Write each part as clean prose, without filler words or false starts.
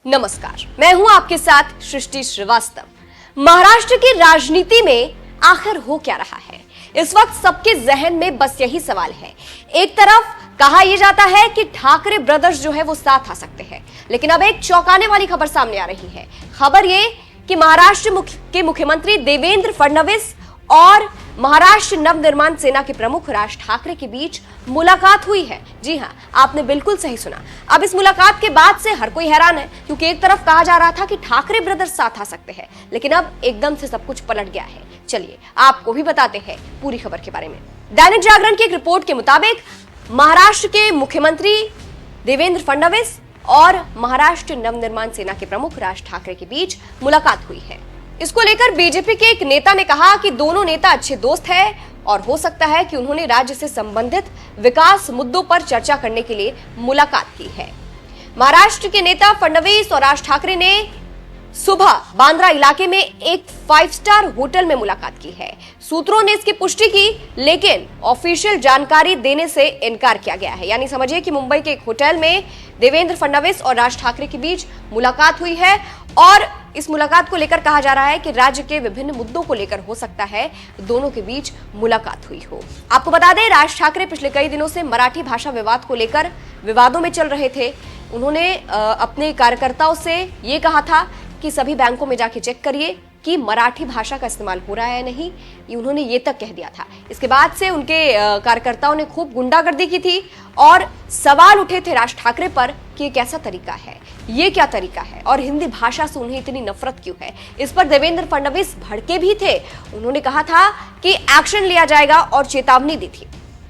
नमस्कार, मैं हूं आपके साथ सृष्टि श्रीवास्तव। महाराष्ट्र की राजनीति में आखिर हो क्या रहा है, इस वक्त सबके जहन में बस यही सवाल है। एक तरफ कहा यह जाता है कि ठाकरे ब्रदर्स जो है वो साथ आ सकते हैं, लेकिन अब एक चौंकाने वाली खबर सामने आ रही है। खबर यह कि महाराष्ट्र के मुख्यमंत्री देवेंद्र फडणवीस और महाराष्ट्र नवनिर्माण सेना के प्रमुख राज ठाकरे के बीच मुलाकात हुई है। जी हां, आपने बिल्कुल सही सुना। अब इस मुलाकात के बाद से हर कोई हैरान है, क्योंकि एक तरफ कहा जा रहा था कि ठाकरे ब्रदर्स साथ आ सकते हैं, लेकिन अब एकदम से सब कुछ पलट गया है। चलिए आपको भी बताते हैं पूरी खबर के बारे में। दैनिक जागरण की एक रिपोर्ट के मुताबिक महाराष्ट्र के मुख्यमंत्री देवेंद्र फडणवीस और महाराष्ट्र नवनिर्माण सेना के प्रमुख राज ठाकरे के बीच मुलाकात हुई है। इसको लेकर बीजेपी के एक नेता ने कहा कि दोनों नेता अच्छे दोस्त हैं और हो सकता है कि उन्होंने राज्य से संबंधित विकास मुद्दों पर चर्चा करने के लिए मुलाकात की है। महाराष्ट्र के नेता फडणवीस और राज ठाकरे ने सुबह बांद्रा इलाके में एक 5 स्टार होटल में मुलाकात की है। सूत्रों ने इसकी पुष्टि की, लेकिन ऑफिशियल जानकारी देने से इनकार किया गया है। यानी समझिए कि मुंबई के एक होटल में देवेंद्र फडणवीस और राज ठाकरे के बीच मुलाकात हुई है और इस मुलाकात को लेकर कहा जा रहा है कि राज्य के विभिन्न मुद्दों को लेकर हो सकता है दोनों के बीच मुलाकात हुई हो। आपको बता दें, राज ठाकरे पिछले कई दिनों से मराठी भाषा विवाद को लेकर विवादों में चल रहे थे। उन्होंने अपने कार्यकर्ताओं से ये कहा था कि सभी बैंकों में जाके चेक करिए कि मराठी भाषा का इस्तेमाल हो रहा है नहीं, उन्होंने ये तक कह दिया था। इसके बाद से उनके कार्यकर्ताओं ने खूब गुंडागर्दी की थी और सवाल उठे थे राज ठाकरे पर कि ये कैसा तरीका है, ये क्या तरीका है और हिंदी भाषा से उन्हें इतनी नफरत क्यों है। इस पर देवेंद्र फडणवीस भड़के भी थे। उन्होंने कहा था कि एक्शन लिया जाएगा और चेतावनी दी थी।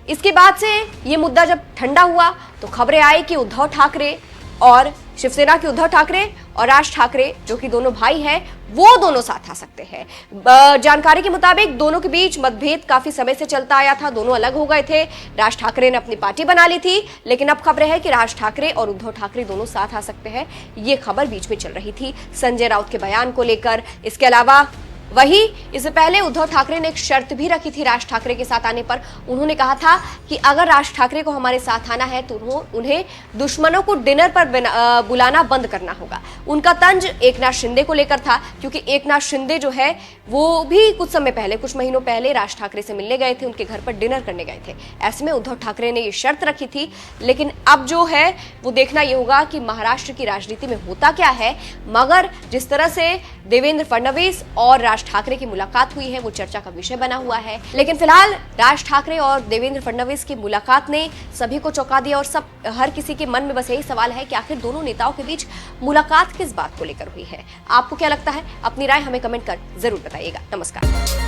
इसके बाद से ये मुद्दा जब ठंडा हुआ तो खबरें आई कि उद्धव ठाकरे और शिवसेना के उद्धव ठाकरे और राज ठाकरे, जो कि दोनों भाई हैं, वो दोनों साथ आ सकते हैं। जानकारी के मुताबिक दोनों के बीच मतभेद काफी समय से चलता आया था। दोनों अलग हो गए थे। राज ठाकरे ने अपनी पार्टी बना ली थी, लेकिन अब खबर है कि राज ठाकरे और उद्धव ठाकरे दोनों साथ आ सकते हैं। ये खबर बीच में चल रही थी संजय राउत के बयान को लेकर। इसके अलावा वही इससे पहले उद्धव ठाकरे ने एक शर्त भी रखी थी राज ठाकरे के साथ आने पर। उन्होंने कहा था कि अगर राज ठाकरे को हमारे साथ आना है तो उन्हें दुश्मनों को डिनर पर बुलाना बंद करना होगा। उनका तंज एकनाथ शिंदे को लेकर था, क्योंकि एकनाथ शिंदे जो है वो भी कुछ समय पहले, कुछ महीनों पहले राज ठाकरे से मिलने गए थे, उनके घर पर डिनर करने गए थे। ऐसे में उद्धव ठाकरे ने ये शर्त रखी थी। लेकिन अब जो है वो देखना ये होगा कि महाराष्ट्र की राजनीति में होता क्या है। मगर जिस तरह से देवेंद्र फडणवीस और राज ठाकरे की मुलाकात हुई है वो चर्चा का विषय बना हुआ है। लेकिन फिलहाल राज ठाकरे और देवेंद्र फडणवीस की मुलाकात ने सभी को चौंका दिया और हर किसी के मन में बस यही सवाल है कि आखिर दोनों नेताओं के बीच मुलाकात किस बात को लेकर हुई है। आपको क्या लगता है? अपनी राय हमें कमेंट कर जरूर बताइएगा। नमस्कार।